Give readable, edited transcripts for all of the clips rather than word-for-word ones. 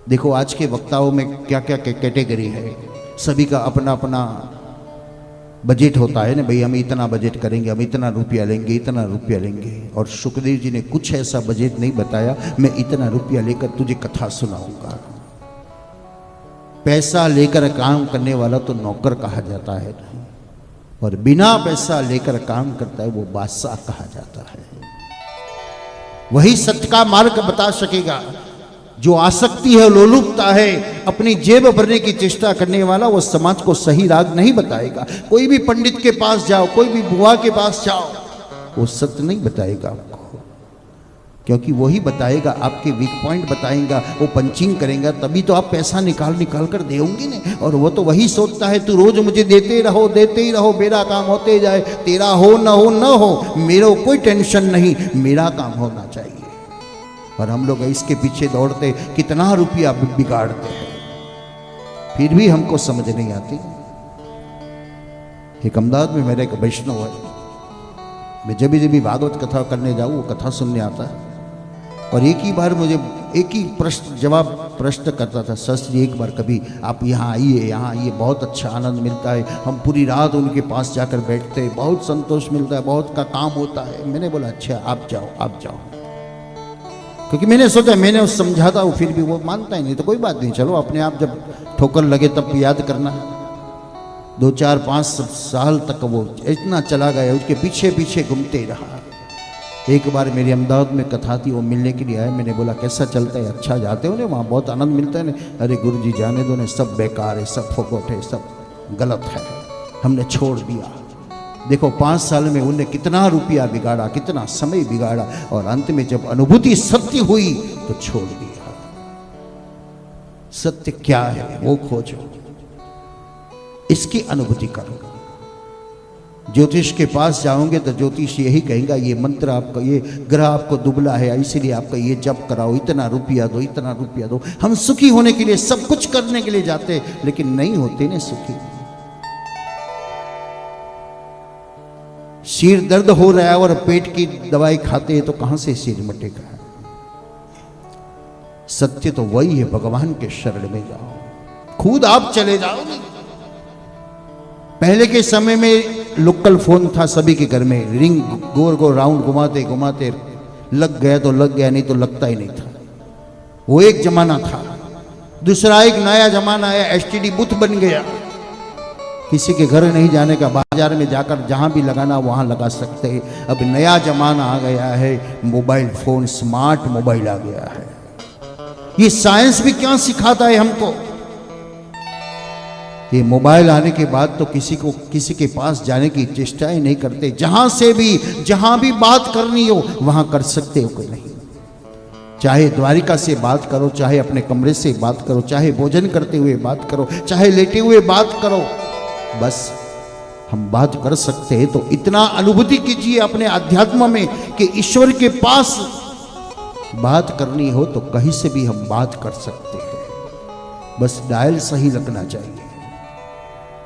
देखो आज के वक्ताओं में क्या क्या कैटेगरी है, सभी का अपना अपना बजट होता है ना भाई, हम इतना बजट करेंगे, हम इतना रुपया लेंगे, इतना रुपया लेंगे। और सुखदेव जी ने कुछ ऐसा बजट नहीं बताया, मैं इतना रुपया लेकर तुझे कथा सुनाऊंगा। पैसा लेकर काम करने वाला तो नौकर कहा जाता है, और बिना पैसा लेकर काम करता है वो बादशाह कहा जाता है। वही सत्य का मार्ग बता सकेगा। जो आसक्ति है, लोलुपता है, अपनी जेब भरने की चेष्टा करने वाला, वो समाज को सही राग नहीं बताएगा। कोई भी पंडित के पास जाओ, कोई भी बुआ के पास जाओ, वो सत्य नहीं बताएगा आपको, क्योंकि वही बताएगा आपके वीक पॉइंट बताएगा, वो पंचिंग करेगा, तभी तो आप पैसा निकाल कर देंगे ना। और वो तो वही सोचता है तू रोज मुझे देते ही रहो, मेरा काम होते जाए, तेरा हो न हो मेरा कोई टेंशन नहीं, मेरा काम होना चाहिए। और हम लोग इसके पीछे दौड़ते, कितना रुपया बिगाड़ते हैं, फिर भी हमको समझ नहीं आती। एक अहमदाबाद में मेरा एक वैष्णव है, मैं जब भी भागवत कथा करने जाऊँ वो कथा सुनने आता है, और एक ही बार मुझे एक ही प्रश्न करता था, शास्त्री एक बार कभी आप यहाँ आइए, बहुत अच्छा आनंद मिलता है, हम पूरी रात उनके पास जाकर बैठते हैं, बहुत संतोष मिलता है, बहुत का काम होता है। मैंने बोला अच्छा आप जाओ, क्योंकि मैंने सोचा, मैंने समझाता हूँ, फिर भी वो मानता ही नहीं, तो कोई बात नहीं, चलो अपने आप जब ठोकर लगे तब याद करना। 2 4 5 साल तक वो इतना चला गया, उसके पीछे पीछे घूमते रहा। एक बार मेरी अहमदाबाद में कथा थी, वो मिलने के लिए आए, मैंने बोला कैसा चलता है, अच्छा जाते हो ना, वहाँ बहुत आनंद मिलता है ना। अरे गुरु जी जाने दो ना, सब बेकार है, सब फोकट है, सब गलत है, हमने छोड़ दिया। देखो 5 साल में उन्हें कितना रुपया बिगाड़ा, कितना समय बिगाड़ा, और अंत में जब अनुभूति सत्य हुई तो छोड़ दिया। सत्य क्या है वो खोजो, इसकी अनुभूति करो। ज्योतिष के पास जाओगे तो ज्योतिष यही कहेगा, ये मंत्र आपका, ये ग्रह आपको दुबला है, इसीलिए आपका ये जप कराओ, इतना रुपया दो। हम सुखी होने के लिए सब कुछ करने के लिए जाते, लेकिन नहीं होते ना सुखी। सिर दर्द हो रहा है और पेट की दवाई खाते हैं तो कहां से सिर मटेगा। सत्य तो वही है, भगवान के शरण में जाओ, खुद आप चले जाओ। पहले के समय में लोकल फोन था सभी के घर में, रिंग गोल राउंड घुमाते लग गया तो लग गया, नहीं तो लगता ही नहीं था। वो एक जमाना था। दूसरा एक नया जमाना है, एसटीडी बूथ बन गया, किसी के घर नहीं जाने का, बाजार में जाकर जहां भी लगाना वहां लगा सकते हैं। अब नया जमाना आ गया है, मोबाइल फोन, स्मार्ट मोबाइल आ गया है। ये साइंस भी क्या सिखाता है हमको। ये मोबाइल आने के बाद तो किसी के पास जाने की चेष्टा ही नहीं करते। जहां भी बात करनी हो वहां कर सकते हो कि नहीं। चाहे द्वारिका से बात करो, चाहे अपने कमरे से बात करो, चाहे भोजन करते हुए बात करो, चाहे लेटे हुए बात करो, बस हम बात कर सकते हैं। तो इतना अनुभूति कीजिए अपने अध्यात्म में कि ईश्वर के पास बात करनी हो तो कहीं से भी हम बात कर सकते हैं। बस डायल सही लगना चाहिए,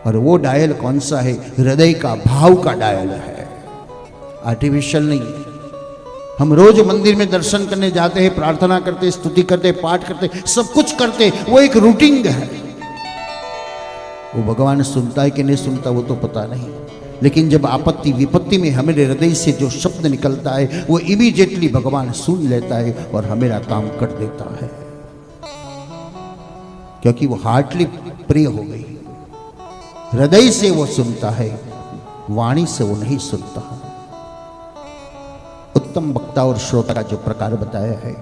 और वो डायल कौन सा है? हृदय का, भाव का डायल है, आर्टिफिशियल नहीं है। हम रोज मंदिर में दर्शन करने जाते हैं, प्रार्थना करते, स्तुति करते, पाठ करते, सब कुछ करते, वो एक रूटीन है। वो भगवान सुनता है कि नहीं सुनता वो तो पता नहीं, लेकिन जब आपत्ति विपत्ति में हमारे हृदय से जो शब्द निकलता है वो इमीडिएटली भगवान सुन लेता है और हमारा काम कर देता है, क्योंकि वो हार्टली प्रिय हो गई। हृदय से वो सुनता है, वाणी से वो नहीं सुनता। उत्तम वक्ता और श्रोता का जो प्रकार बताया है,